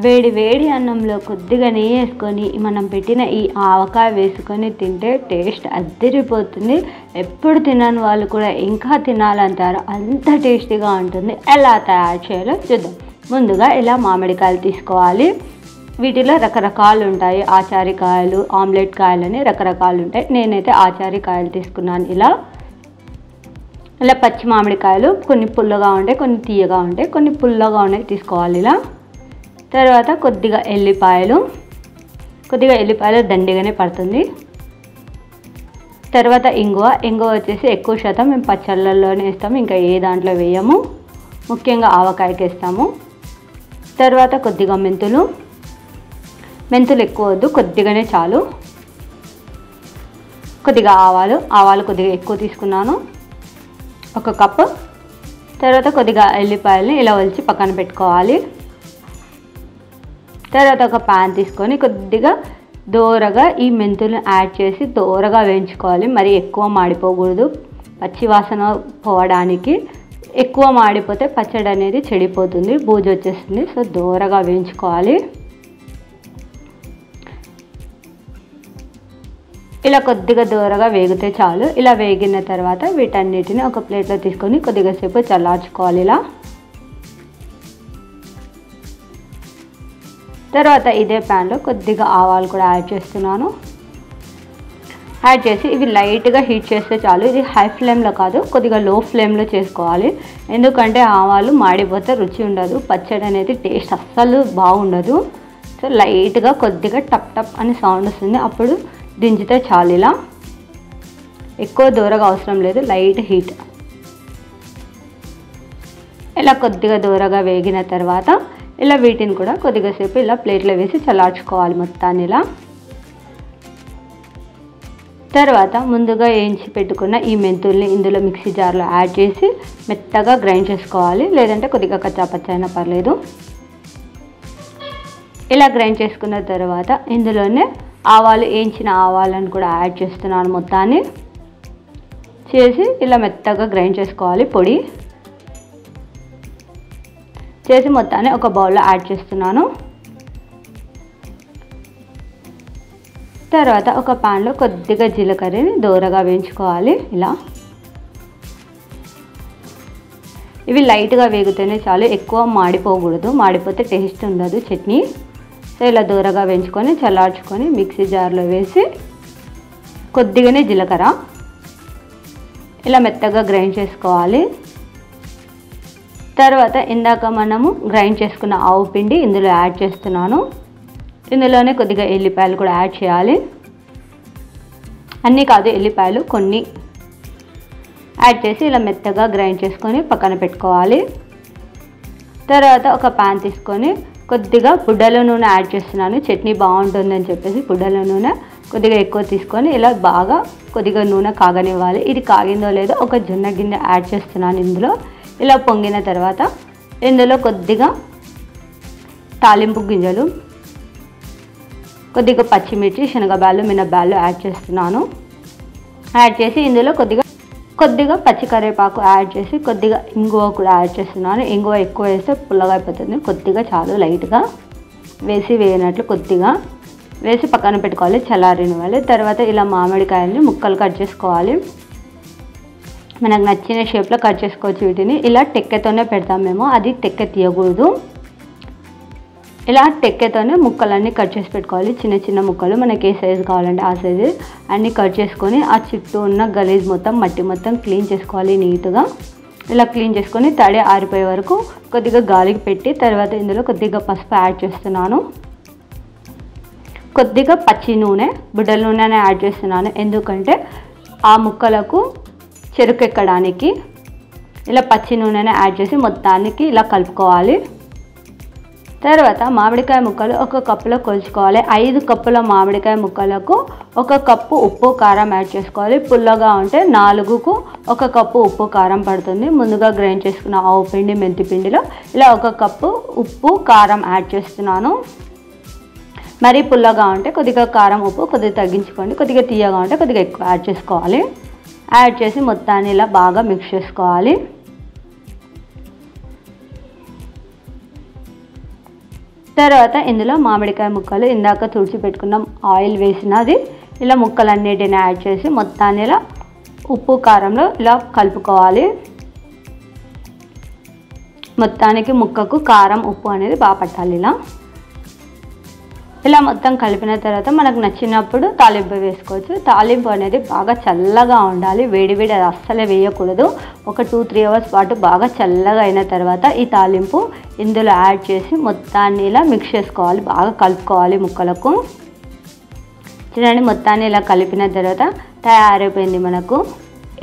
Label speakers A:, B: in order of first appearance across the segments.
A: వేడి వేడి అన్నంలో కొద్దిగా నెయ్యి వేసుకొని మనం పెట్టిన ఈ ఆవకాయ వేసుకొని తింటే టేస్ట్ అద్దరిపోతుంది. ఎప్పుడు తినని వాళ్ళు కూడా ఇంకా తినాలంటారు, అంత టేస్టీగా ఉంటుంది. ఎలా తయారు చేయాలో చూద్దాం. ముందుగా ఇలా మామిడికాయలు తీసుకోవాలి. వీటిలో రకరకాలు ఉంటాయి, ఆచారికాయలు, ఆమ్లెట్ కాయలు అని రకరకాలు ఉంటాయి. నేనైతే ఆచారికాయలు తీసుకున్నాను. ఇలా పచ్చి మామిడికాయలు కొన్ని పుల్లగా ఉంటాయి, కొన్ని తీయగా ఉంటాయి, కొన్ని పుల్లగా ఉన్నాయి తీసుకోవాలి. ఇలా తర్వాత కొద్దిగా ఎల్లిపాయలు దండిగానే పడుతుంది. తర్వాత ఇంగువ వచ్చేసి ఎక్కువ శాతం మేము పచ్చళ్ళల్లోనే వేస్తాము, ఇంకా ఏ దాంట్లో వేయము, ముఖ్యంగా ఆవకాయకి వేస్తాము. తర్వాత కొద్దిగా మెంతులు ఎక్కువ వద్దు, కొద్దిగానే చాలు. కొద్దిగా ఆవాలు కొద్దిగా ఎక్కువ తీసుకున్నాను, 1 కప్పు. తర్వాత కొద్దిగా ఎల్లిపాయలని ఇలా ఒలిచి పక్కన పెట్టుకోవాలి. తర్వాత ఒక ప్యాన్ తీసుకొని కొద్దిగా దోరగా ఈ మెంతులను యాడ్ చేసి దోరగా వేయించుకోవాలి. మరి ఎక్కువ మాడిపోకూడదు, పచ్చి వాసన పోవడానికి. ఎక్కువ మాడిపోతే పచ్చడి అనేది చెడిపోతుంది, బూజు వచ్చేస్తుంది. సో దోరగా వేయించుకోవాలి. ఇలా కొద్దిగా దోరగా వేగితే చాలు. ఇలా వేగిన తర్వాత వీటన్నిటిని ఒక ప్లేట్లో తీసుకొని కొద్దిగా సేపు చల్లార్చుకోవాలి. ఇలా తర్వాత ఇదే ప్యాన్లో కొద్దిగా ఆవాలు కూడా యాడ్ చేస్తున్నాను. యాడ్ చేసి ఇవి లైట్గా హీట్ చేస్తే చాలు. ఇది హై ఫ్లేమ్లో కాదు, కొద్దిగా లో ఫ్లేమ్లో చేసుకోవాలి. ఎందుకంటే ఆవాలు మాడిపోతే రుచి ఉండదు, పచ్చడి అనేది టేస్ట్ అస్సలు బాగుండదు. సో లైట్గా కొద్దిగా టప్ టప్ అని సౌండ్ వస్తుంది, అప్పుడు దించితే చాలు. ఇలా ఎక్కువ దూరగా అవసరం లేదు, లైట్ హీట్. ఇలా కొద్దిగా దూరగా వేగిన తర్వాత ఇలా వీటిని కూడా కొద్దిగా సేపు ఇలా ప్లేట్లో వేసి చల్లార్చుకోవాలి మొత్తాన్ని. ఇలా తర్వాత ముందుగా వేయించి పెట్టుకున్న ఈ మెంతుల్ని ఇందులో మిక్సీ జార్లో యాడ్ చేసి మెత్తగా గ్రైండ్ చేసుకోవాలి, లేదంటే కొద్దిగా కచ్చాపచ్చ అయినా పర్లేదు. ఇలా గ్రైండ్ చేసుకున్న తర్వాత ఇందులోనే వేయించిన ఆవాలను కూడా యాడ్ చేస్తున్నాను. మొత్తాన్ని చేసి ఇలా మెత్తగా గ్రైండ్ చేసుకోవాలి. పొడి చేసి మొత్తాన్ని ఒక బౌల్లో యాడ్ చేస్తున్నాను. తర్వాత ఒక ప్యాన్లో కొద్దిగా జీలకర్రని దోరగా వేయించుకోవాలి. ఇలా ఇవి లైట్గా వేగితేనే చాలు, ఎక్కువ మాడిపోకూడదు, మాడిపోతే టేస్ట్ ఉండదు చట్నీ. సో ఇలా దూరగా వేయించుకొని చల్లార్చుకొని మిక్సీ జార్లో వేసి కొద్దిగానే జీలకర్ర ఇలా మెత్తగా గ్రైండ్ చేసుకోవాలి. తర్వాత ఇందాక మనము గ్రైండ్ చేసుకున్న ఆవు పిండి ఇందులో యాడ్ చేస్తున్నాను. ఇందులోనే కొద్దిగా ఎల్లిపాయలు కూడా యాడ్ చేయాలి. అన్నీ కాదు, ఎల్లిపాయలు కొన్ని యాడ్ చేసి ఇలా మెత్తగా గ్రైండ్ చేసుకొని పక్కన పెట్టుకోవాలి. తర్వాత ఒక ప్యాన్ తీసుకొని కొద్దిగా బుడ్డల నూనె యాడ్ చేస్తున్నాను. చట్నీ బాగుంటుందని చెప్పేసి బుడ్డల నూనె కొద్దిగా ఎక్కువ తీసుకొని ఇలా బాగా కొద్దిగా నూనె కాగనివ్వాలి. ఇది కాగిందో లేదో ఒక జొన్న గిన్నె యాడ్ చేస్తున్నాను ఇందులో. ఇలా పొంగిన తర్వాత ఇందులో కొద్దిగా తాలింపు గింజలు, కొద్దిగా పచ్చిమిర్చి, శనగబాళ్ళు, మినపబాళ్ళు యాడ్ చేస్తున్నాను. యాడ్ చేసి ఇందులో కొద్దిగా పచ్చి కరివేపాకు యాడ్ చేసి కొద్దిగా ఇంగువ కూడా యాడ్ చేస్తున్నాను. ఇంగువ ఎక్కువ వేస్తే పుల్లగా అయిపోతుంది, కొద్దిగా చాలు, లైట్గా వేసి వేయనట్లు కొద్దిగా వేసి పక్కన పెట్టుకోవాలి, చల్లారనివ్వాలి. తర్వాత ఇలా మామిడికాయలని ముక్కలు కట్ చేసుకోవాలి. మనకు నచ్చిన షేప్లో కట్ చేసుకోవచ్చు. వీటిని ఇలా టెక్కెతోనే పెడతాం మేము, అది టెక్కె తీయకూడదు. ఇలా టెక్కెతోనే ముక్కలన్నీ కట్ చేసి పెట్టుకోవాలి. చిన్న చిన్న ముక్కలు మనకి ఏ సైజు కావాలంటే ఆ సైజు అన్నీ కట్ చేసుకొని ఆ చుట్టూ ఉన్న గలీజ్ మొత్తం, మట్టి మొత్తం క్లీన్ చేసుకోవాలి నీట్గా. ఇలా క్లీన్ చేసుకొని తడి ఆరిపోయే వరకు కొద్దిగా గాలికి పెట్టి తర్వాత ఇందులో కొద్దిగా పసుపు యాడ్ చేస్తున్నాను. కొద్దిగా పచ్చి నూనె, బుడ్డల నూనె యాడ్ చేస్తున్నాను, ఎందుకంటే ఆ ముక్కలకు చెరుకెక్కడానికి. ఇలా పచ్చి నూనెని యాడ్ చేసి మొత్తానికి ఇలా కలుపుకోవాలి. తర్వాత మామిడికాయ ముక్కలు 1 కప్పులో కొలుచుకోవాలి. 5 కప్పుల మామిడికాయ ముక్కలకు 1 కప్పు ఉప్పు కారం యాడ్ చేసుకోవాలి. పుల్లగా ఉంటే 4కు 1 కప్పు ఉప్పు కారం పడుతుంది. ముందుగా గ్రైండ్ చేసుకున్న ఆవు పిండి, మెంతి పిండిలో ఇలా 1 కప్పు ఉప్పు కారం యాడ్ చేస్తున్నాను. మరీ పుల్లగా ఉంటే కొద్దిగా కారం, ఉప్పు కొద్దిగా తగ్గించుకోండి. కొద్దిగా తీయగా ఉంటే కొద్దిగా ఎక్కువ యాడ్ చేసుకోవాలి. యాడ్ చేసి మొత్తాన్ని ఇలా బాగా మిక్స్ చేసుకోవాలి. తర్వాత ఇందులో మామిడికాయ ముక్కలు ఇందాక తుడిచిపెట్టుకున్నాం ఆయిల్ వేసినది ఇలా ముక్కలన్నిటిని యాడ్ చేసి మొత్తాన్ని ఇలా ఉప్పు కారంలో ఇలా కలుపుకోవాలి. మొత్తానికి ముక్కకు కారం ఉప్పు అనేది బాగా పట్టాలి. ఇలా మొత్తం కలిపిన తర్వాత మనకు నచ్చినప్పుడు తాలింపు వేసుకోవచ్చు. తాలింపు అనేది బాగా చల్లగా ఉండాలి, వేడివేడి అది అస్సలే వేయకూడదు. ఒక 2-3 అవర్స్ పాటు బాగా చల్లగా అయిన తర్వాత ఈ తాలింపు ఇందులో యాడ్ చేసి మొత్తాన్ని ఇలా మిక్స్ చేసుకోవాలి, బాగా కలుపుకోవాలి ముక్కలకు. చూడండి మొత్తాన్ని ఇలా కలిపిన తర్వాత తయారైపోయింది మనకు.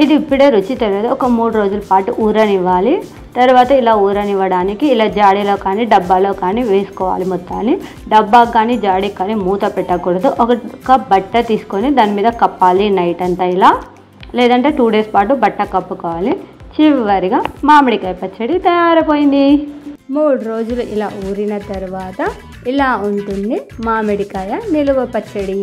A: ఇది ఇప్పుడే రుచి తెలియదు, ఒక 3 రోజుల పాటు ఊరనివ్వాలి. తర్వాత ఇలా ఊరనివ్వడానికి ఇలా జాడీలో కానీ డబ్బాలో కానీ వేసుకోవాలి. మొత్తాన్ని డబ్బాకి కానీ జాడీకి కానీ మూత పెట్టకూడదు. ఒక బట్ట తీసుకొని దాని మీద కప్పాలి నైట్ అంతా ఇలా, లేదంటే 2 డేస్ పాటు బట్ట కప్పుకోవాలి. చివరిగా మామిడికాయ పచ్చడి తయారైపోయింది. 3 రోజులు ఇలా ఊరిన తర్వాత ఇలా ఉంటుంది మామిడికాయ నిలువ పచ్చడి.